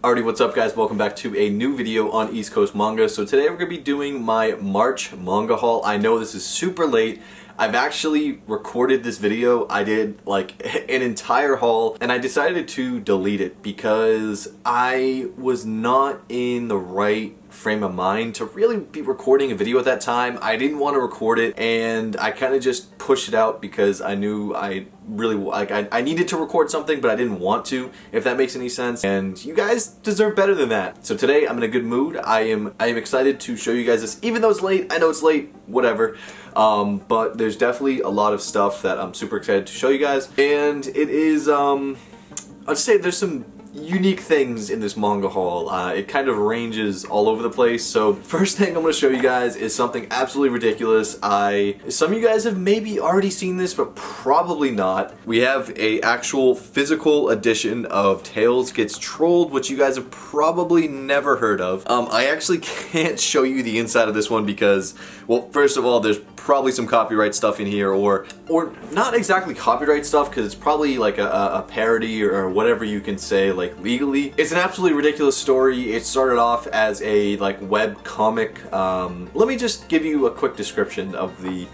Alrighty, what's up guys? Welcome back to a new video on East Coast Manga. So today we're going to be doing my March manga haul. I know this is super late. I've actually recorded this video. I did like an entire haul and I decided to delete it because I was not in the right frame of mind to really be recording a video at that time. I didn't want to record it and I kind of just pushed it out because I knew I really I needed to record something, but I didn't want to, if that makes any sense. And you guys deserve better than that. So today I'm in a good mood. I am excited to show you guys this, even though it's late. I know it's late, whatever. But there's definitely a lot of stuff that I'm super excited to show you guys. And it is, I'd say there's some unique things in this manga haul. It kind of ranges all over the place. So first thing I'm going to show you guys is something absolutely ridiculous. Some of you guys have maybe already seen this, but probably not. We have a actual physical edition of Tales Gets Trolled, which you guys have probably never heard of. I actually can't show you the inside of this one because, well, first of all, there's probably some copyright stuff in here, or not exactly copyright stuff, because it's probably like a parody or whatever you can say, like legally. It's an absolutely ridiculous story. It started off as a like web comic. Let me just give you a quick description of the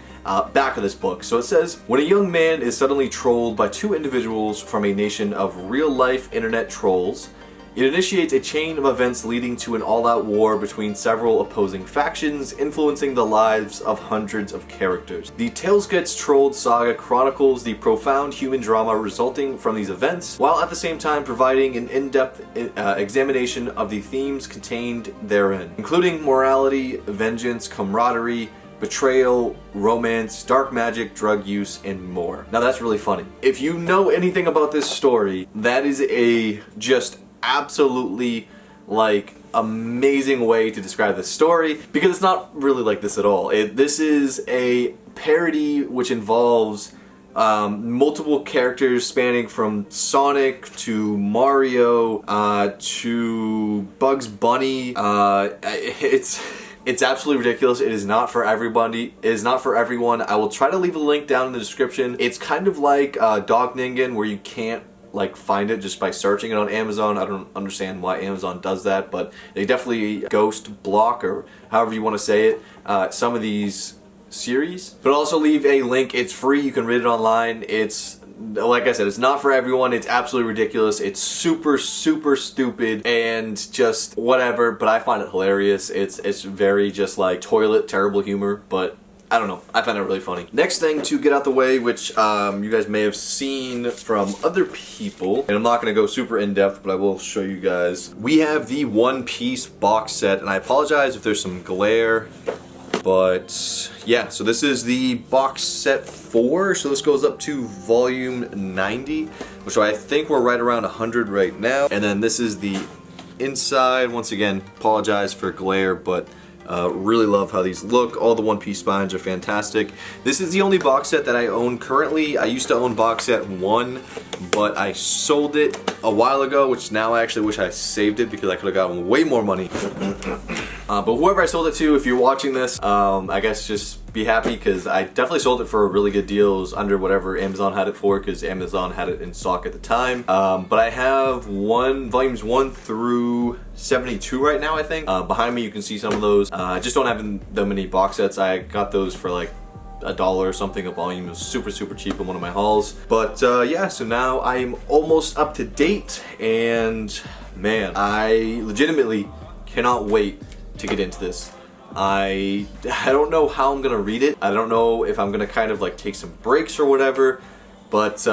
back of this book. So it says, when a young man is suddenly trolled by two individuals from a nation of real-life internet trolls, it initiates a chain of events leading to an all-out war between several opposing factions, influencing the lives of hundreds of characters. The Tales Gets Trolled saga chronicles the profound human drama resulting from these events, while at the same time providing an in-depth examination of the themes contained therein, including morality, vengeance, camaraderie, betrayal, romance, dark magic, drug use, and more. Now that's really funny. If you know anything about this story, that is a just absolutely like amazing way to describe this story, because it's not really like this at all. This is a parody which involves multiple characters spanning from Sonic to Mario to Bugs Bunny. It's absolutely ridiculous. It is not for everybody. It is not for everyone. I will try to leave a link down in the description. It's kind of like Dog Ningen, where you can't like find it just by searching it on Amazon. I don't understand why Amazon does that, but they definitely ghost block, or however you want to say it, some of these series. But I'll also leave a link. It's free. You can read it online. It's, like I said, it's not for everyone. It's absolutely ridiculous. It's super, super stupid and just whatever, but I find it hilarious. It's very just like toilet, terrible humor, but I don't know. I find it really funny. Next thing to get out the way, which you guys may have seen from other people, and I'm not going to go super in-depth, but I will show you guys. We have the One Piece box set, and I apologize if there's some glare, but yeah, so this is the box set 4, so this goes up to volume 90, which I think we're right around 100 right now. And then this is the inside. Once again, apologize for glare, but really love how these look. All the One Piece spines are fantastic. This is the only box set that I own currently. I used to own box set 1, but I sold it a while ago, which now I actually wish I saved it because I could have gotten way more money. But whoever I sold it to, if you're watching this, I guess just be happy, because I definitely sold it for a really good deal. It was under whatever Amazon had it for, because Amazon had it in stock at the time. But I have volumes 1 through 72 right now, I think. Behind me you can see some of those. I just don't have that many box sets. I got those for like $1 or something a volume. It was super, super cheap in one of my hauls. But yeah, so now I'm almost up to date, and man, I legitimately cannot wait to get into this. I don't know how I'm gonna read it. I don't know if I'm gonna kind of like take some breaks or whatever, but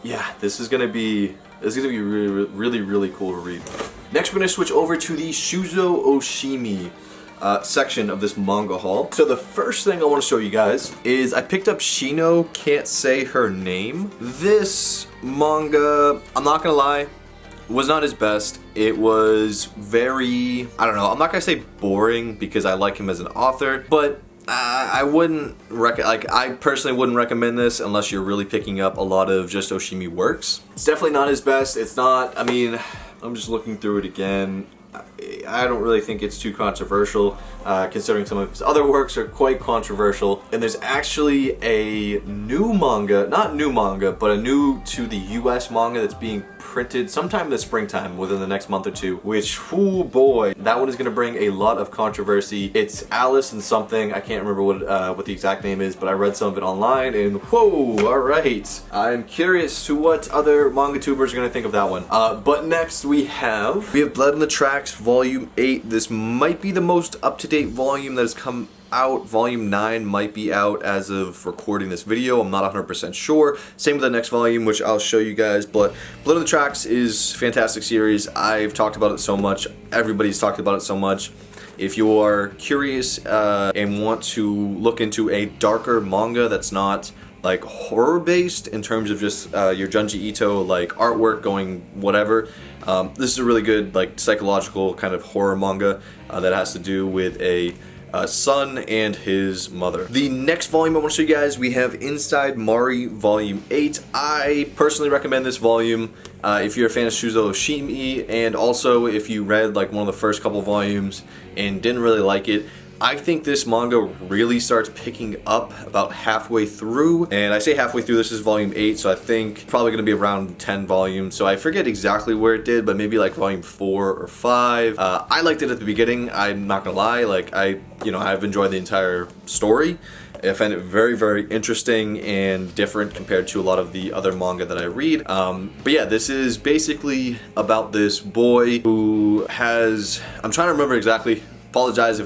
yeah, this is gonna be really, really cool to read. Next, we're gonna switch over to the Shuzo Oshimi section of this manga haul. So the first thing I want to show you guys is I picked up Shino Can't Say Her Name. This manga, I'm not gonna lie, was not his best. It was very, I don't know, I'm not gonna say boring because I like him as an author, but I personally wouldn't recommend this unless you're really picking up a lot of just Oshimi works. It's definitely not his best. It's not, I mean, I'm just looking through it again. I don't really think it's too controversial, considering some of his other works are quite controversial. And there's actually a new manga, not new manga, but a new to the US manga that's being printed sometime in the springtime, within the next month or two, which, oh boy, that one is going to bring a lot of controversy. It's Alice and something, I can't remember what the exact name is, but I read some of it online, and whoa, alright. I'm curious to what other manga tubers are going to think of that one. But next we have Blood on the Tracks Volume 8. This might be the most up-to-date volume that has come out. Volume 9 might be out as of recording this video. I'm not 100% sure. Same with the next volume, which I'll show you guys. But Blood on the Tracks is a fantastic series. I've talked about it so much. Everybody's talked about it so much. If you are curious and want to look into a darker manga that's not like horror based in terms of just your Junji Ito like artwork going whatever, this is a really good like psychological kind of horror manga that has to do with a son and his mother. The next volume I want to show you guys, we have Inside Mari Volume 8. I personally recommend this volume if you're a fan of Shuzo Oshimi, and also if you read like one of the first couple volumes and didn't really like it. I think this manga really starts picking up about halfway through, and I say halfway through, this is volume 8, so I think probably going to be around 10 volumes, so I forget exactly where it did, but maybe like volume 4 or 5. I liked it at the beginning, I'm not gonna lie, like I've enjoyed the entire story. I find it very, very interesting and different compared to a lot of the other manga that I read. But yeah, this is basically about this boy who has, I'm trying to remember exactly, apologize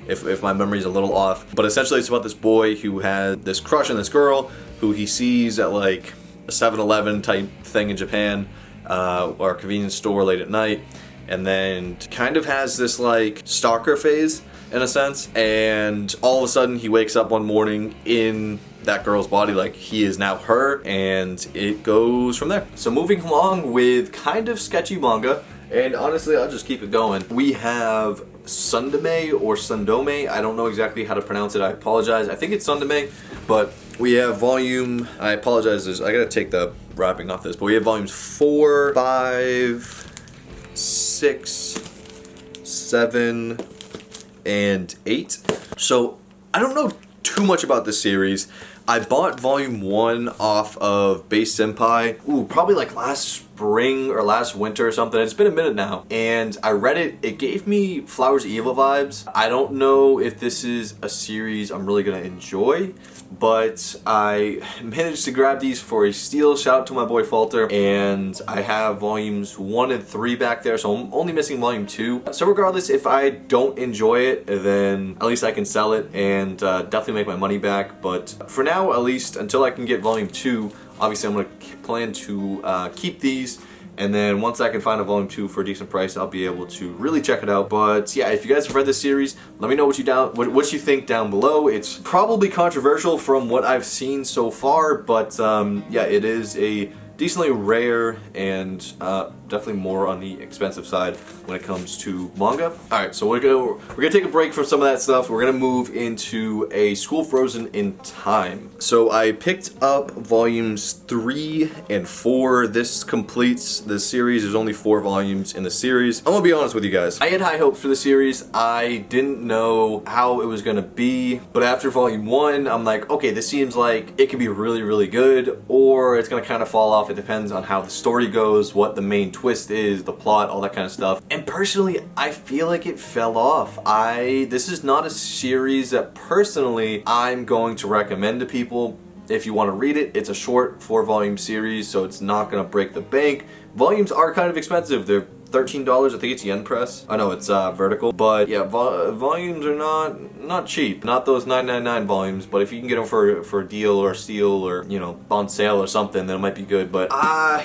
if my memory's a little off, but essentially it's about this boy who had this crush on this girl who he sees at like a 7-Eleven type thing in Japan, or a convenience store late at night, and then kind of has this like stalker phase in a sense, and all of a sudden he wakes up one morning in that girl's body, like he is now her, and it goes from there. So moving along with kind of sketchy manga, and honestly I'll just keep it going, we have Sundame or Sundome, I don't know exactly how to pronounce it, I apologize. I think it's Sundame, but we have volume, I apologize, I gotta take the wrapping off this, but we have volumes 4, 5, 6, 7, and 8. So I don't know too much about this series. I bought volume 1 off of Base Senpai, probably like last spring or last winter or something. It's been a minute now, and I read it. It gave me Flowers of Evil vibes. I don't know if this is a series I'm really gonna enjoy, but I managed to grab these for a steal. Shout out to my boy Falter, and I have volumes 1 and 3 back there, so I'm only missing volume 2. So regardless, if I don't enjoy it, then at least I can sell it and definitely make my money back. But for now, at least until I can get volume 2, obviously I'm going to plan to keep these, and then once I can find a volume 2 for a decent price, I'll be able to really check it out. But yeah, if you guys have read this series, let me know what you think down below. It's probably controversial from what I've seen so far, but yeah, it is a decently rare and definitely more on the expensive side when it comes to manga. Alright, so we're gonna take a break from some of that stuff. We're gonna move into a School Frozen in Time. So I picked up volumes 3 and 4. This completes the series. There's only 4 volumes in the series. I'm gonna be honest with you guys. I had high hopes for the series. I didn't know how it was gonna be, but after volume 1, I'm like, okay, this seems like it could be really, really good, or it's gonna kind of fall off. It depends on how the story goes, what the main twist is, the plot, all that kind of stuff. And personally, I feel like it fell off. This is not a series that personally I'm going to recommend to people. If you want to read it, it's a short 4-volume series, so it's not going to break the bank. Volumes are kind of expensive. They're $13. I think it's yen press. I know it's vertical, but yeah, volumes are not cheap. Not those $9.99 volumes, but if you can get them for a deal or a steal, or on sale or something, then it might be good. But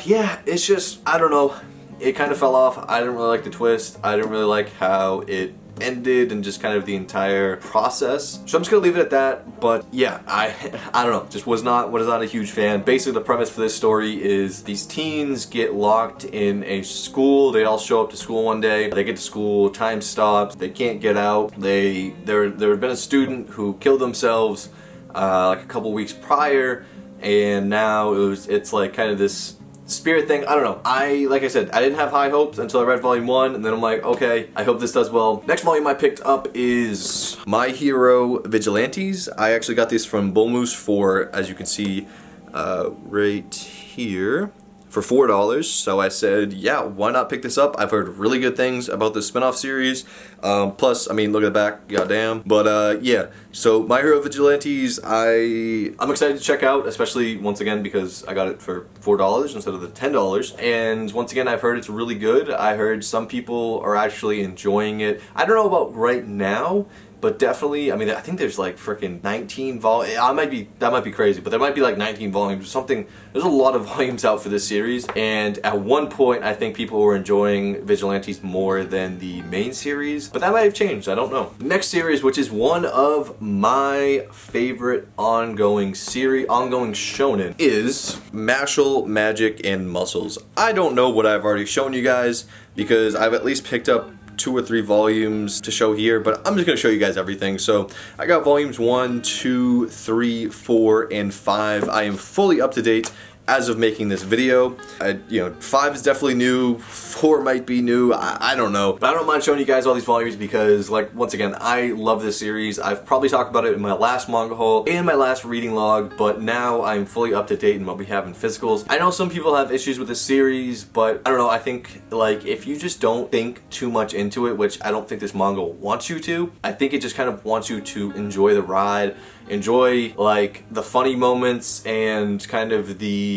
yeah, it's just, I don't know. It kind of fell off. I didn't really like the twist. I didn't really like how it ended and just kind of the entire process. So I'm just gonna leave it at that. But yeah, I don't know, just was not a huge fan. Basically the premise for this story is these teens get locked in a school. They all show up to school one day. They get to school, time stops, they can't get out. There had been a student who killed themselves like a couple weeks prior, and now it's like kind of this spirit thing, I don't know. Like I said, I didn't have high hopes until I read volume 1, and then I'm like, okay, I hope this does well. Next volume I picked up is My Hero Vigilantes. I actually got this from Bullmoose for, as you can see right here, for $4. So I said, yeah, why not pick this up? I've heard really good things about this spin-off series. Plus, I mean, look at the back, goddamn. But yeah, so My Hero Vigilantes, I'm excited to check out, especially once again because I got it for $4 instead of the $10. And once again, I've heard it's really good. I heard some people are actually enjoying it. I don't know about right now, but definitely, I mean, I think there's like freaking 19 volumes. That might be crazy, but there might be like 19 volumes or something. There's a lot of volumes out for this series, and at one point, I think people were enjoying Vigilantes more than the main series, but that might have changed. I don't know. Next series, which is one of my favorite ongoing shonen, is Mashle, Magic, and Muscles. I don't know what I've already shown you guys because I've at least picked up 2 or 3 volumes to show here, but I'm just going to show you guys everything. So I got volumes 1, 2, 3, 4, and 5. I am fully up to date as of making this video. You know, 5 is definitely new, 4 might be new, I don't know. But I don't mind showing you guys all these volumes because, like, once again, I love this series. I've probably talked about it in my last manga haul and my last reading log, but now I'm fully up to date in what we have in physicals. I know some people have issues with this series, but I don't know, I think, like, if you just don't think too much into it, which I don't think this manga wants you to, I think it just kind of wants you to enjoy the ride, enjoy, like, the funny moments and kind of the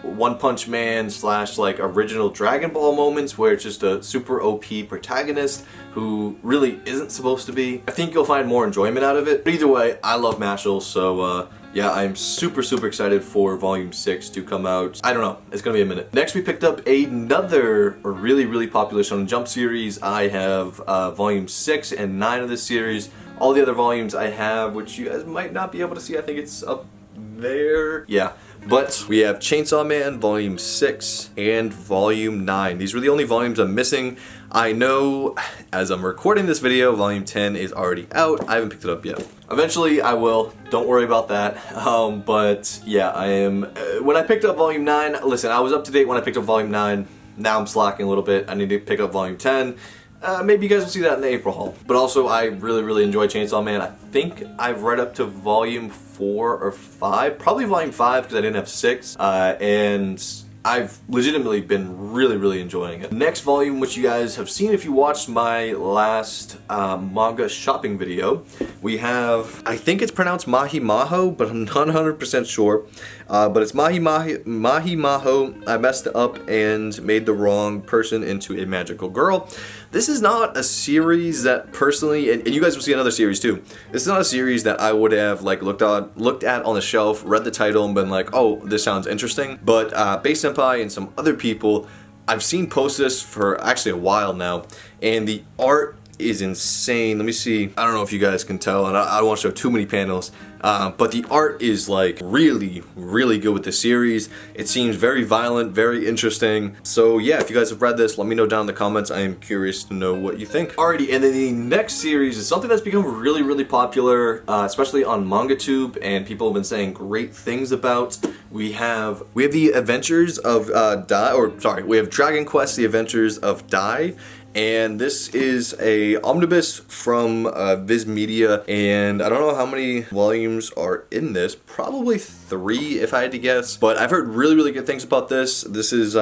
One Punch Man / like original Dragon Ball moments where it's just a super OP protagonist who really isn't supposed to be. I think you'll find more enjoyment out of it. But either way, I love Mashle, so yeah, I'm super excited for volume 6 to come out. I don't know, it's gonna be a minute. Next, we picked up another really popular Shonen Jump series. I have volume 6 and 9 of this series. All the other volumes I have, which you guys might not be able to see, I think it's up there. Yeah. But we have Chainsaw Man Volume 6 and Volume 9. These were the only volumes I'm missing. I know as I'm recording this video, Volume 10 is already out. I haven't picked it up yet. Eventually I will, don't worry about that. But yeah, I am, when I picked up Volume 9, listen, I was up to date when I picked up Volume 9. Now I'm slacking a little bit. I need to pick up Volume 10. Maybe you guys will see that in the April haul. But also, I really enjoy Chainsaw Man. I think I've read up to volume 4 or 5. Probably volume 5 because I didn't have 6. And I've legitimately been really enjoying it. Next volume, which you guys have seen if you watched my last manga shopping video, we have, I think it's pronounced Mahi Maho, but I'm not 100% sure. But it's Mahi Maho. I messed up and made the wrong person into a magical girl. This is not a series that personally, and you guys will see another series too. This is not a series that I would have like looked at on the shelf, read the title, and been like, oh, this sounds interesting. But Base Senpai and some other people, I've seen post this for actually a while now, and the art is insane. Let me see. I don't know if you guys can tell, and I don't want to show too many panels, but the art is like really good with the series. It seems very violent, very interesting. So yeah, if you guys have read this, let me know down in the comments. I am curious to know what you think. Alrighty, and then the next series is something that's become really popular, especially on MangaTube, and people have been saying great things about. We have the Adventures of we have Dragon Quest: The Adventures of Dai. And this is a omnibus from Viz Media, and I don't know how many volumes are in this. Probably 3 if I had to guess. But I've heard really good things about this. This is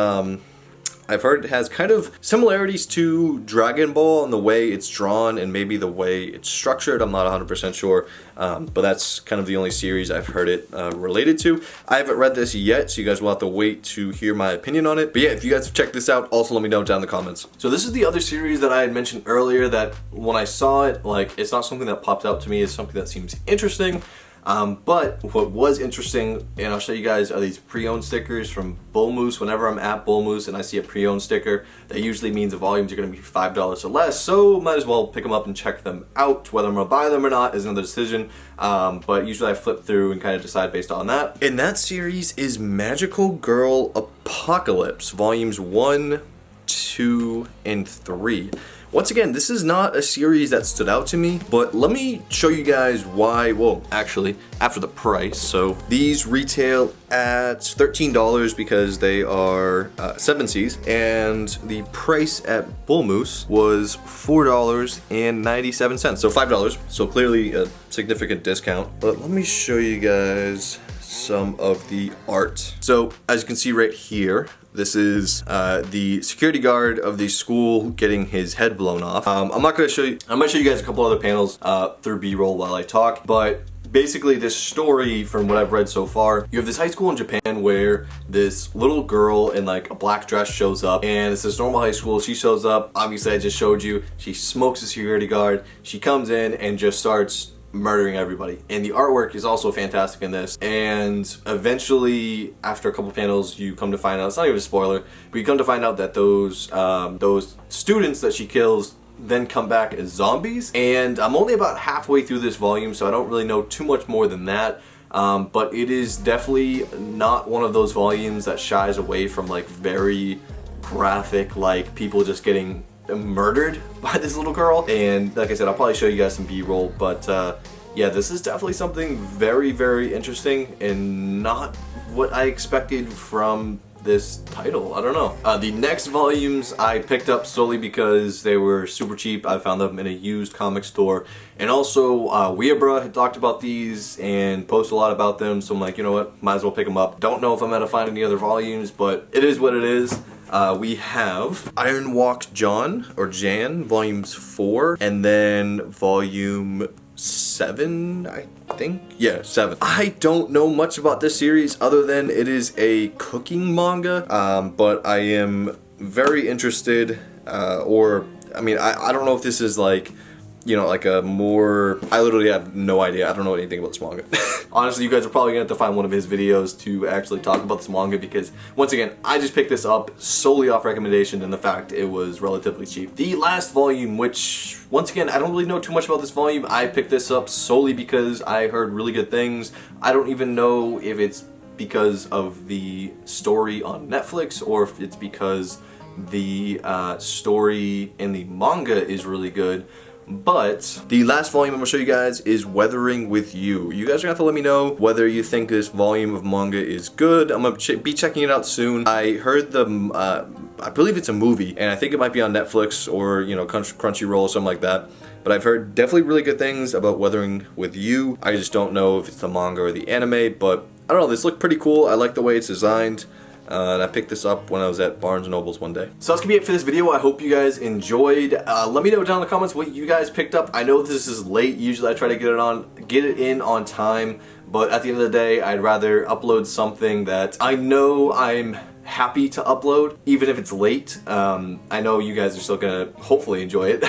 I've heard it has kind of similarities to Dragon Ball in the way it's drawn and maybe the way it's structured. I'm not 100% sure, but that's kind of the only series I've heard it related to. I haven't read this yet, so you guys will have to wait to hear my opinion on it. But yeah, if you guys have checked this out, also let me know down in the comments. So this is the other series that I had mentioned earlier that when I saw it, like, it's not something that popped out to me. It's something that seems interesting. But what was interesting, and I'll show you guys, are these pre-owned stickers from Bullmoose. Whenever I'm at Bullmoose and I see a pre-owned sticker, that usually means the volumes are going to be $5 or less, so might as well pick them up and check them out. Whether I'm going to buy them or not is another decision, but usually I flip through and kind of decide based on that. And that series is Magical Girl Apocalypse, volumes 1, 2, and 3. Once again, this is not a series that stood out to me, but let me show you guys why. Well, actually, after the price. So these retail at $13 because they are 7Cs, and the price at Bull Moose was $4.97, so $5. So clearly a significant discount. But let me show you guys some of the art. So as you can see right here, this is the security guard of the school getting his head blown off. I'm gonna show you guys a couple other panels through B-roll while I talk, but basically this story, from what I've read so far, you have this high school in Japan where this little girl in like a black dress shows up, and it's this normal high school. She shows up, obviously I just showed you, she smokes a security guard, she comes in and just starts murdering everybody, and the artwork is also fantastic in this. And eventually, after a couple panels, you come to find out, it's not even a spoiler, but you come to find out that those students that she kills then come back as zombies. And I'm only about halfway through this volume, so I don't really know too much more than that. But it is definitely not one of those volumes that shies away from like very graphic, like people just getting murdered by this little girl. And like I said, I'll probably show you guys some B-roll, but yeah, this is definitely something very, very interesting and not what I expected from this title. I don't know. The next volumes I picked up solely because they were super cheap. I found them in a used comic store, and also Weebra had talked about these and posted a lot about them, so I'm like, you know what, might as well pick them up. Don't know if I'm gonna find any other volumes, but it is what it is. We have Iron Walk John, or Jan, volumes 4, and then volume 7, I think? Yeah, 7. I don't know much about this series other than it is a cooking manga, but I am very interested, I don't know if this is like, you know, like a more, I literally have no idea. I don't know anything about this manga. Honestly, you guys are probably gonna have to find one of his videos to actually talk about this manga, because once again, I just picked this up solely off recommendation and the fact it was relatively cheap. The last volume, which once again, I don't really know too much about this volume. I picked this up solely because I heard really good things. I don't even know if it's because of the story on Netflix or if it's because the story in the manga is really good. But the last volume I'm going to show you guys is Weathering with You. You guys are going to have to let me know whether you think this volume of manga is good. I'm going to be checking it out soon. I heard I believe it's a movie, and I think it might be on Netflix or, you know, Crunchyroll or something like that. But I've heard definitely really good things about Weathering with You. I just don't know if it's the manga or the anime, but I don't know, this looked pretty cool. I like the way it's designed. And I picked this up when I was at Barnes & Noble's one day. So that's gonna be it for this video. I hope you guys enjoyed. Let me know down in the comments what you guys picked up. I know this is late. Usually I try to get it in on time, but at the end of the day, I'd rather upload something that I know I'm happy to upload, even if it's late. I know you guys are still gonna hopefully enjoy it,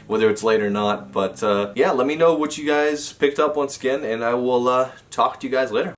whether it's late or not. But yeah, let me know what you guys picked up once again, and I will talk to you guys later.